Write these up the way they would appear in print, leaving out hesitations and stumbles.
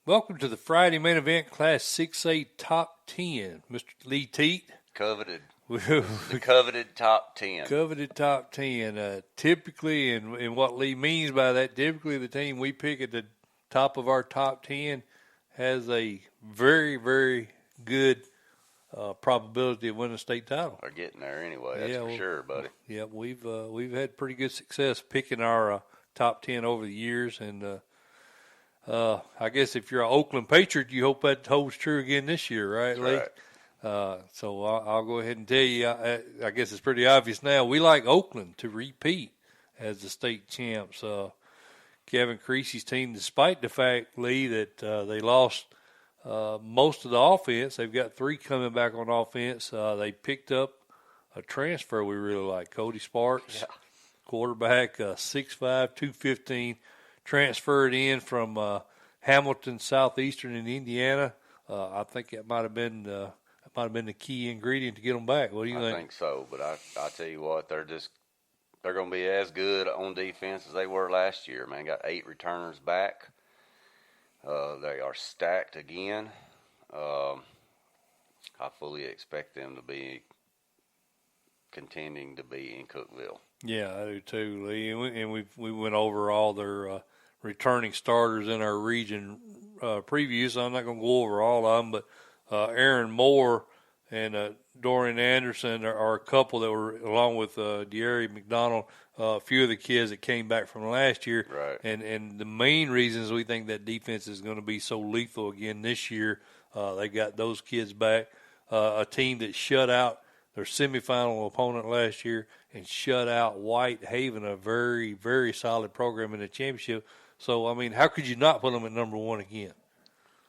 Welcome to the Friday main event, Class 6A Top 10. Mr. Lee Teat. Coveted. The coveted top 10. Coveted top 10. Typically, and what Lee means by that, typically the team we pick at the top of our top 10 has a very, very good probability of winning a state title. Or getting there anyway, that's for sure, buddy. Yeah, we've had pretty good success picking our top 10 over the years, and I guess if you're an Oakland Patriot, you hope that holds true again this year, right, Lee? Right. So I'll go ahead and tell you, I guess it's pretty obvious now, we like Oakland to repeat as the state champs. Kevin Creasy's team, despite the fact, Lee, that they lost most of the offense, they've got three coming back on offense. They picked up a transfer we really like, Cody Sparks, quarterback, 6'5", 215, transferred in from Hamilton Southeastern in Indiana. I think that might have been the key ingredient to get them back. What do you think? I think so, but I tell you what, they're going to be as good on defense as they were last year. Man, got 8 returners back. They are stacked again. I fully expect them to be contending to be in Cookeville. Yeah, I do too, Lee. And we went over all their returning starters in our region preview, so I'm not going to go over all of them. But Aaron Moore and Dorian Anderson are a couple that were, along with De'Ari McDonald, a few of the kids that came back from last year. Right. And the main reasons we think that defense is going to be so lethal again this year, they got those kids back. A team that shut out their semifinal opponent last year and shut out White Haven, a very, very solid program in the championship. So, I mean, how could you not put them at number one again?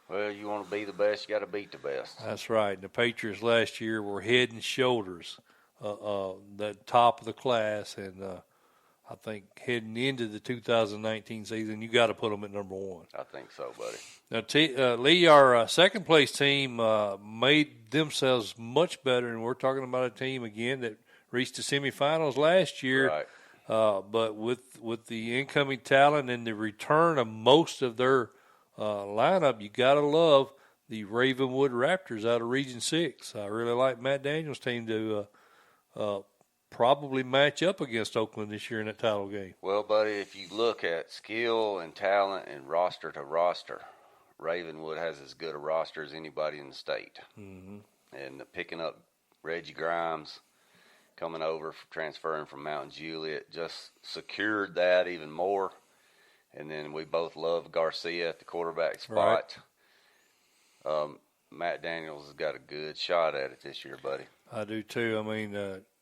Well, you want to be the best, you got to beat the best. That's right. The Patriots last year were head and shoulders the top of the class, and I think heading into the 2019 season, you got to put them at number one. I think so, buddy. Now, Lee, our second place team made themselves much better, and we're talking about a team again that reached the semifinals last year. Right. But with the incoming talent and the return of most of their lineup, you got to love the Ravenwood Raptors out of Region 6. I really like Matt Daniels' team to probably match up against Oakland this year in that title game. Well, buddy, if you look at skill and talent and roster to roster, Ravenwood has as good a roster as anybody in the state. Mm-hmm. And picking up Reggie Grimes, coming over, transferring from Mount Juliet, just secured that even more. And then we both love Garcia at the quarterback spot. Right. Matt Daniels has got a good shot at it this year, buddy. I do too. I mean,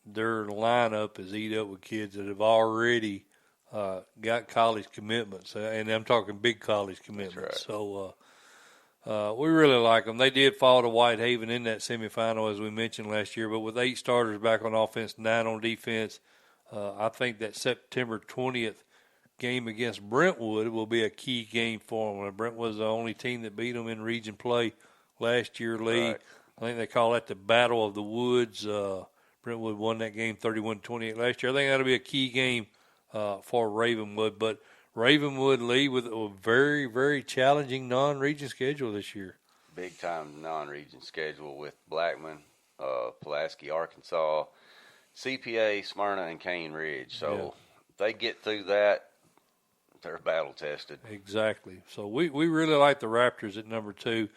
their lineup is eat up with kids that have already got college commitments, and I'm talking big college commitments. That's right. So we really like them. They did fall to Whitehaven in that semifinal, as we mentioned last year, but with 8 starters back on offense, 9 on defense, I think that September 20th game against Brentwood will be a key game for them. Brentwood was the only team that beat them in region play last year, Lee. Right. I think they call that the Battle of the Woods. Brentwood won that game 31-28 last year. I think that'll be a key game for Ravenwood. But Ravenwood, Lee, with a very, very challenging non-region schedule this year. Big-time non-region schedule with Blackman, Pulaski, Arkansas, CPA, Smyrna, and Cane Ridge. So if they get through that, they're battle-tested. Exactly. So we really like the Raptors at number 2.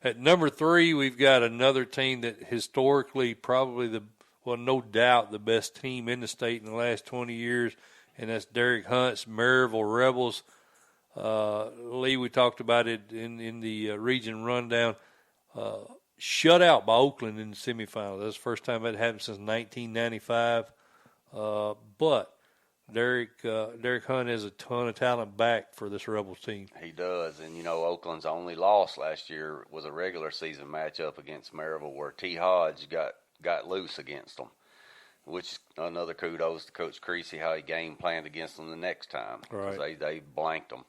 At number 3, we've got another team that historically probably no doubt the best team in the state in the last 20 years, and that's Derek Hunt's Maryville Rebels. Lee, we talked about it in the region rundown. Shut out by Oakland in the semifinals. That's the first time that happened since 1995. But Derek Hunt has a ton of talent back for this Rebels team. He does, and Oakland's only loss last year was a regular season matchup against Maryville, where T. Hodge got loose against them, which is another kudos to Coach Creasy, how he game planned against them the next time. Right. They blanked them.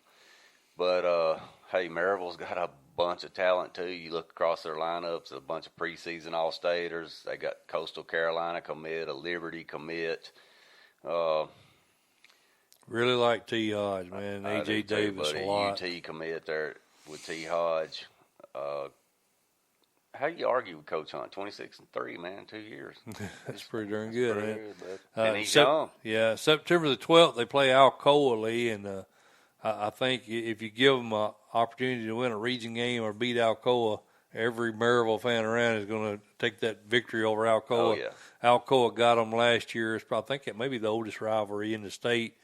But hey, Maryville's got a bunch of talent too. You look across their lineups, a bunch of preseason All-Staters. They got Coastal Carolina commit, a Liberty commit. Really like T. Hodge, man. A.J. Davis a lot. UT commit there. with T. Hodge. How do you argue with Coach Hunt? 26-3, man, 2 years. That's pretty darn good, man. And he's young. Yeah, September the 12th, they play Alcoa, Lee, and I think if you give them an opportunity to win a region game or beat Alcoa, every Maryville fan around is going to take that victory over Alcoa. Oh, yeah. Alcoa got them last year. I think it may be the oldest rivalry in the state.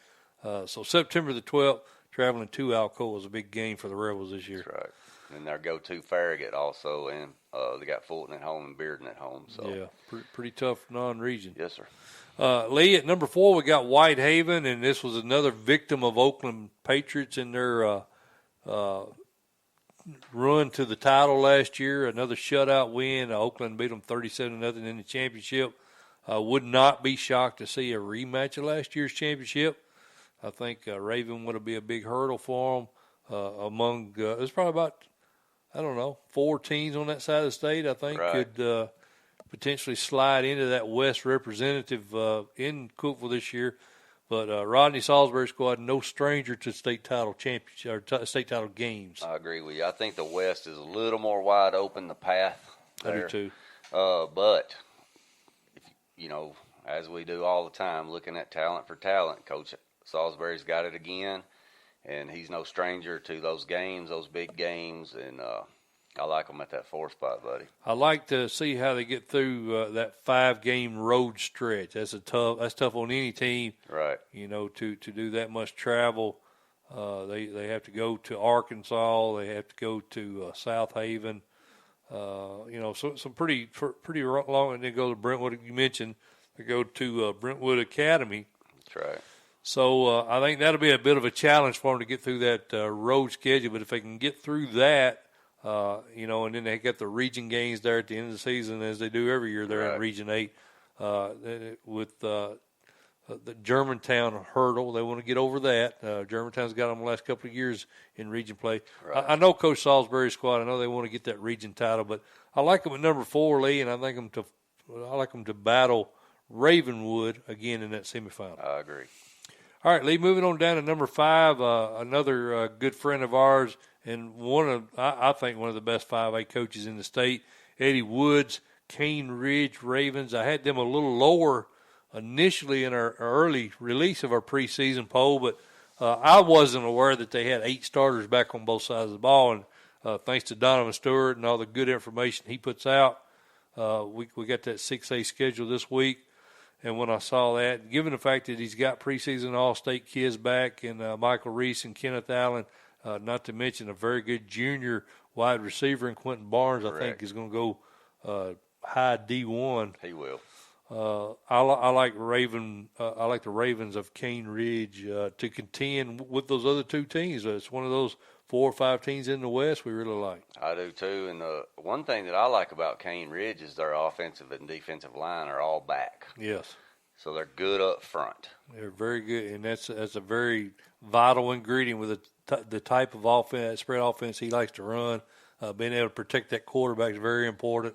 So September the 12th, traveling to Alcoa is a big game for the Rebels this year. That's right. And their go-to Farragut also, and they got Fulton at home and Bearden at home. So yeah, pretty tough non-region. Yes, sir. Lee, at number 4, we got Whitehaven, and this was another victim of Oakland Patriots in their run to the title last year. Another shutout win. Oakland beat them 37-0 in the championship. Would not be shocked to see a rematch of last year's championship. I think Raven would be a big hurdle for them. There's probably about, 4 teams on that side of the state, I think, could potentially slide into that West representative in Cookeville this year. But Rodney Salisbury's squad, no stranger to state title championship or state title games. I agree with you. I think the West is a little more wide open, the path there. I do too. But, as we do all the time, looking at talent for talent, Coach Salisbury's got it again. And he's no stranger to those games, those big games, and I like him at that 4 spot, buddy. I like to see how they get through that 5-game road stretch. That's tough on any team, right? To do that much travel. They have to go to Arkansas. They have to go to South Haven. So some pretty long, and then go to Brentwood. You mentioned they go to Brentwood Academy. That's right. So I think that'll be a bit of a challenge for them to get through that road schedule. But if they can get through that, and then they get the region games there at the end of the season, as they do every year there in Region 8, with the Germantown hurdle. They want to get over that. Germantown's got them the last couple of years in region play. Right. I know Coach Salisbury's squad. I know they want to get that region title, but I like them at number 4, Lee, and I like them to battle Ravenwood again in that semifinal. I agree. All right, Lee, moving on down to number 5, another good friend of ours and I think one of the best 5A coaches in the state, Eddie Woods, Cane Ridge Ravens. I had them a little lower initially in our early release of our preseason poll, but I wasn't aware that they had 8 starters back on both sides of the ball, and thanks to Donovan Stewart and all the good information he puts out, we got that 6A schedule this week. And when I saw that, given the fact that he's got preseason All-State kids back in Michael Reese and Kenneth Allen, not to mention a very good junior wide receiver in Quentin Barnes, correct, I think is going to go high D1. He will. I like I like the Ravens of Cane Ridge to contend with those other 2 teams. It's one of those 4 or 5 teams in the West we really like. I do too. And the one thing that I like about Cane Ridge is their offensive and defensive line are all back. Yes. So they're good up front. They're very good, and that's a very vital ingredient with the type of offense, spread offense he likes to run. Being able to protect that quarterback is very important.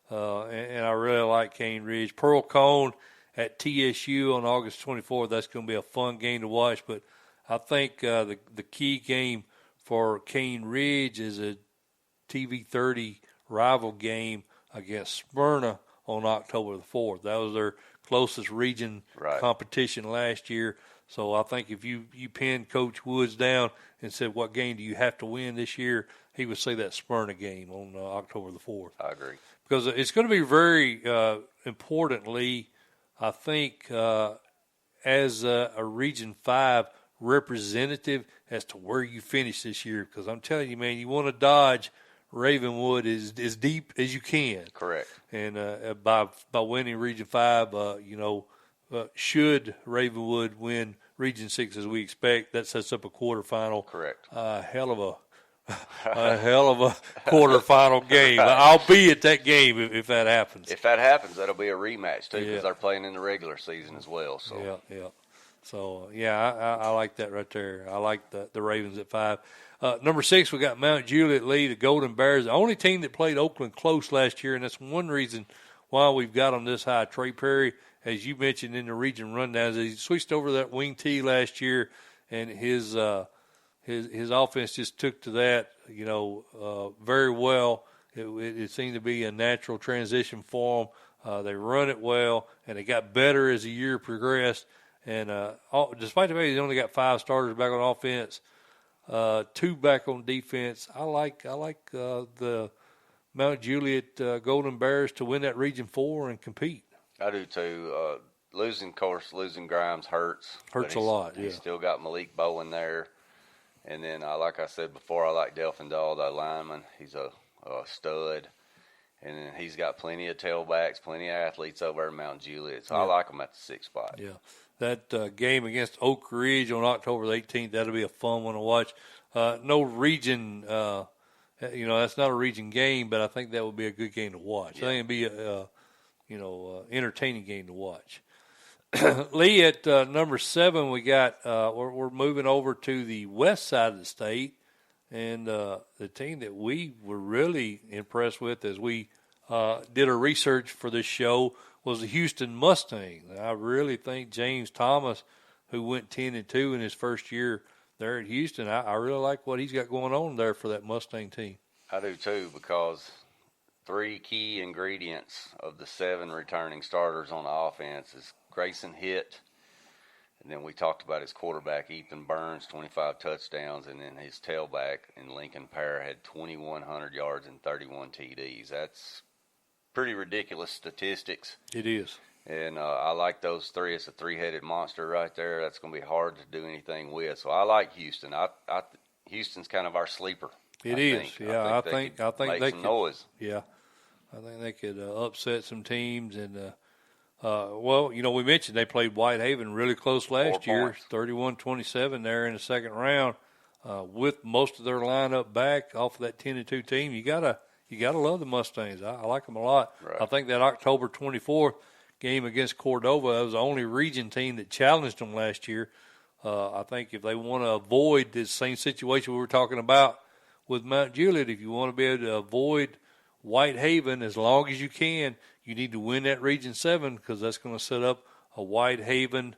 And I really like Cane Ridge. Pearl Cone at TSU on August 24th. That's going to be a fun game to watch. But I think the key game for Cane Ridge is a TV30 rival game against Smyrna on October the 4th. That was their closest region competition last year. So I think if you pinned Coach Woods down and said, what game do you have to win this year, he would say that Smyrna game on October the 4th. I agree. Because it's going to be very importantly, I think, as a Region 5 representative as to where you finish this year. Because I'm telling you, man, you want to dodge Ravenwood as deep as you can. Correct. And by winning Region 5, should Ravenwood win Region 6 as we expect, that sets up a quarterfinal. Correct. A hell of a quarterfinal game. I'll be at that game if that happens. If that happens, that'll be a rematch too, because they're playing in the regular season as well. So yeah. So I like that right there. I like the Ravens at 5. Number 6, we got Mount Juliet Lee, the Golden Bears, the only team that played Oakland close last year, and that's one reason why we've got them this high. Trey Perry, as you mentioned in the region rundowns, he switched over to that wing tee last year, and his his offense just took to that, very well. It seemed to be a natural transition for them. They run it well, and it got better as the year progressed. And despite the fact they only got 5 starters back on offense, 2 back on defense, I like the Mount Juliet Golden Bears to win that Region 4 and compete. I do too. Losing Grimes hurts. Hurts a lot. He's Yeah. still got Malik Bowen there, and then like I said before, I like Delphin Dahl, the lineman. He's a stud, and then he's got plenty of tailbacks, plenty of athletes over at Mount Juliet. So I like him at the 6th spot. Yeah. That game against Oak Ridge on October the 18th, that'll be a fun one to watch. No region, that's not a region game, but I think that would be a good game to watch. Yeah. I think it'd be entertaining game to watch. Lee, at number 7, we got we're moving over to the west side of the state, and the team that we were really impressed with as we did our research for this show was the Houston Mustangs. I really think James Thomas, who went 10-2 in his first year there at Houston, I really like what he's got going on there for that Mustang team. I do too, because 3 key ingredients of the 7 returning starters on the offense is Grayson Hitt, and then we talked about his quarterback, Ethan Burns, 25 touchdowns, and then his tailback in Lincoln Parr had 2,100 yards and 31 TDs. That's pretty ridiculous statistics. It is. And I like those 3. It's a 3-headed monster right there. That's going to be hard to do anything with. So I like Houston. Houston's kind of our sleeper. It is. Yeah, I think make they some could, noise. Yeah, I think they could upset some teams. And we mentioned they played Whitehaven really close last year, 31-27 there in the second round, with most of their lineup back off of that 10-2 team. You gotta love the Mustangs. I like them a lot. Right. I think that October 24th game against Cordova, that was the only region team that challenged them last year. I think if they want to avoid this same situation we were talking about with Mount Juliet, if you want to be able to avoid Whitehaven as long as you can, you need to win that Region 7, because that's going to set up a Whitehaven,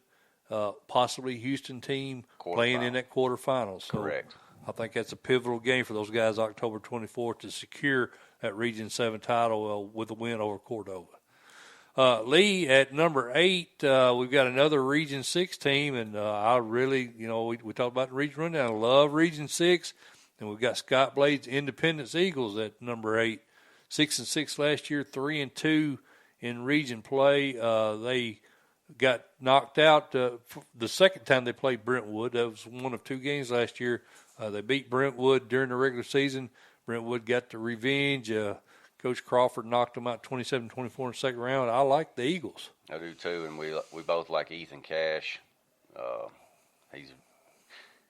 possibly Houston team playing in that quarterfinals. So Correct. I think that's a pivotal game for those guys October 24th to secure that Region 7 title with a win over Cordova. Lee, at number 8, we've got another Region 6 team, and I really, we talked about the region rundown. I love Region 6, and we've got Scott Blade's Independence Eagles at number 8. 6-6 last year, 3-2 in region play. They got knocked out the second time they played Brentwood. That was one of 2 games last year. They beat Brentwood during the regular season. Brentwood got the revenge. Coach Crawford knocked them out 27-24 in the second round. I like the Eagles. I do too, and we both like Ethan Cash. He's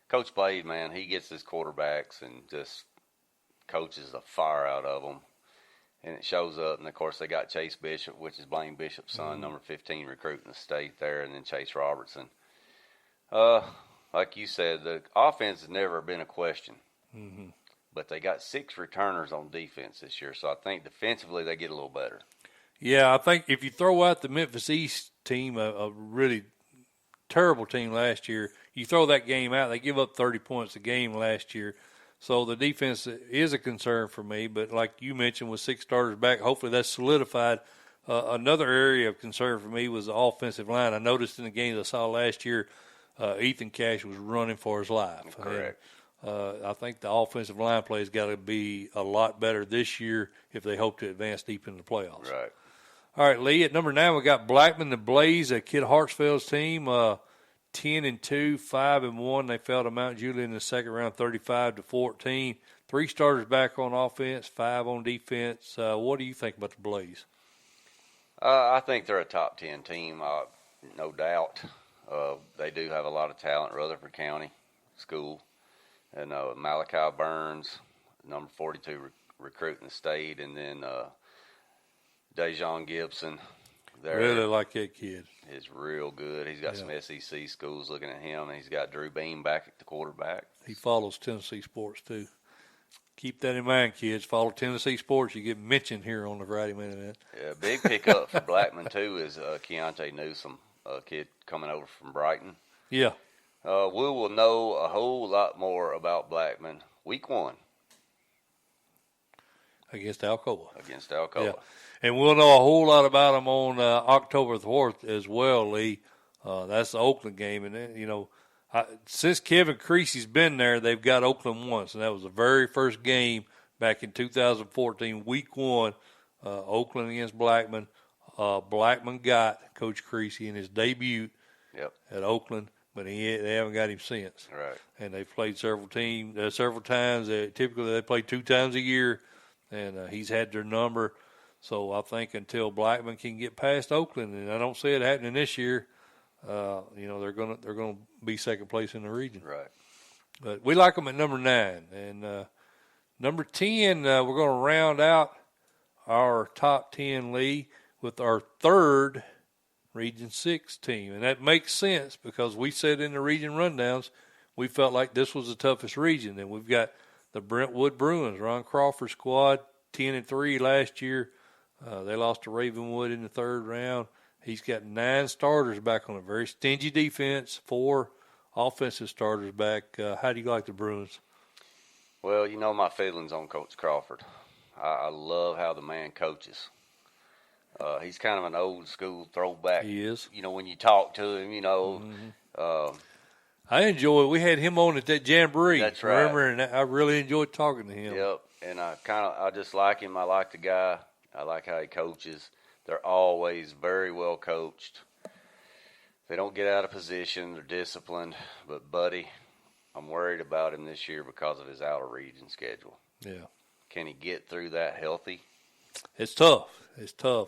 Coach Blade, man. He gets his quarterbacks and just coaches the fire out of them, and it shows up. And of course, they got Chase Bishop, which is Blaine Bishop's son, number 15 recruit in the state there, and then Chase Robertson. Like you said, the offense has never been a question. Mm-hmm. But they got 6 returners on defense this year, so I think defensively they get a little better. Yeah, I think if you throw out the Memphis East team, a really terrible team last year, you throw that game out, they give up 30 points a game last year. So the defense is a concern for me, but like you mentioned, with 6 starters back, hopefully that's solidified. Another area of concern for me was the offensive line. I noticed in the games I saw last year, Ethan Cash was running for his life. Correct. I think the offensive line play has got to be a lot better this year if they hope to advance deep into the playoffs. Right. All right, Lee, at number 9, we got Blackman the Blaze, Kid Hartsfield's team, 10-2, 5-1. They fell to Mount Juliet in the second round, 35-14. 3 starters back on offense, 5 on defense. What do you think about the Blaze? I think they're a top 10 team, no doubt. They do have a lot of talent. Rutherford County School. And Malachi Burns, number 42 recruit in the state, and then Dejon Gibson. Really like that kid. Is real good. He's got some SEC schools looking at him, and he's got Drew Beam back at the quarterback. He follows Tennessee sports too. Keep that in mind, kids. Follow Tennessee sports. You get mentioned here on the Friday Minute. Yeah, big pickup for Blackman too is Keontae Newsom, a kid coming over from Brighton. Yeah. We will know a whole lot more about Blackman week 1 against Alcoa. Yeah. And we'll know a whole lot about them on October 4th as well, Lee. That's the Oakland game. And, since Kevin Creasy's been there, they've got Oakland once. And that was the very first game back in 2014, week 1, Oakland against Blackman. Blackman got Coach Creasy in his debut at Oakland, but they haven't got him since. Right. And they've played several times. Typically, they play 2 times a year, and he's had their number. So I think until Blackman can get past Oakland, and I don't see it happening this year, they're gonna be second place in the region. Right. But we like them at number 9, and number 10. We're going to round out our top 10, Lee, with our third Region 6 team. And that makes sense because we said in the region rundowns we felt like this was the toughest region. And we've got the Brentwood Bruins, Ron Crawford's squad, 10-3 last year. They lost to Ravenwood in the 3rd round. He's got 9 starters back on a very stingy defense, 4 offensive starters back. How do you like the Bruins? Well, you know my feelings on Coach Crawford. I love how the man coaches. He's kind of an old school throwback. He is. When you talk to him, I enjoy it. We had him on at that jamboree. That's right. Remember, and I really enjoyed talking to him. Yep. And I just like him. I like the guy. I like how he coaches. They're always very well coached. They don't get out of position. They're disciplined. But, Buddy, I'm worried about him this year because of his out-of-region schedule. Yeah. Can he get through that healthy? It's tough.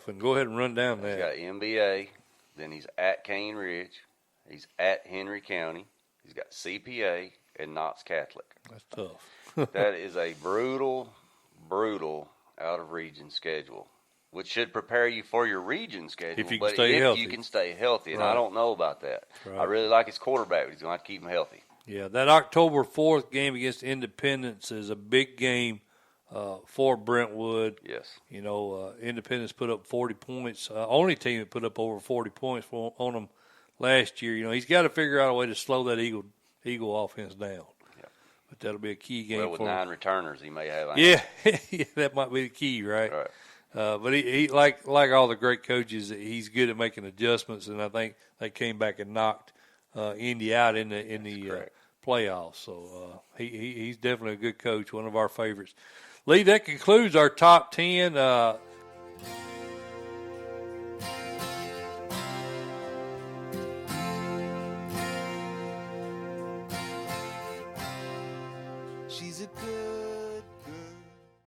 And go ahead and run down that. He's got MBA. Then he's at Cane Ridge. He's at Henry County. He's got CPA and Knox Catholic. That's tough. That is a brutal out-of-region schedule, which should prepare you for your region schedule. If you can stay healthy. You can stay healthy, and Right. I don't know about that. Right. I really like his quarterback, but he's going to have to keep him healthy. Yeah, that October 4th game against Independence is a big game for Brentwood. Yes. Independence put up 40 points. Only team that put up over 40 points on them last year. He's got to figure out a way to slow that Eagle offense down. Yeah. But that'll be a key game Well, with for 9 returners, he may have. Yeah, that might be the key, right? Right. But he like all the great coaches, he's good at making adjustments, and I think they came back and knocked Indy out in the playoffs. So he's definitely a good coach, one of our favorites. Lee, that concludes our top 10. She's a good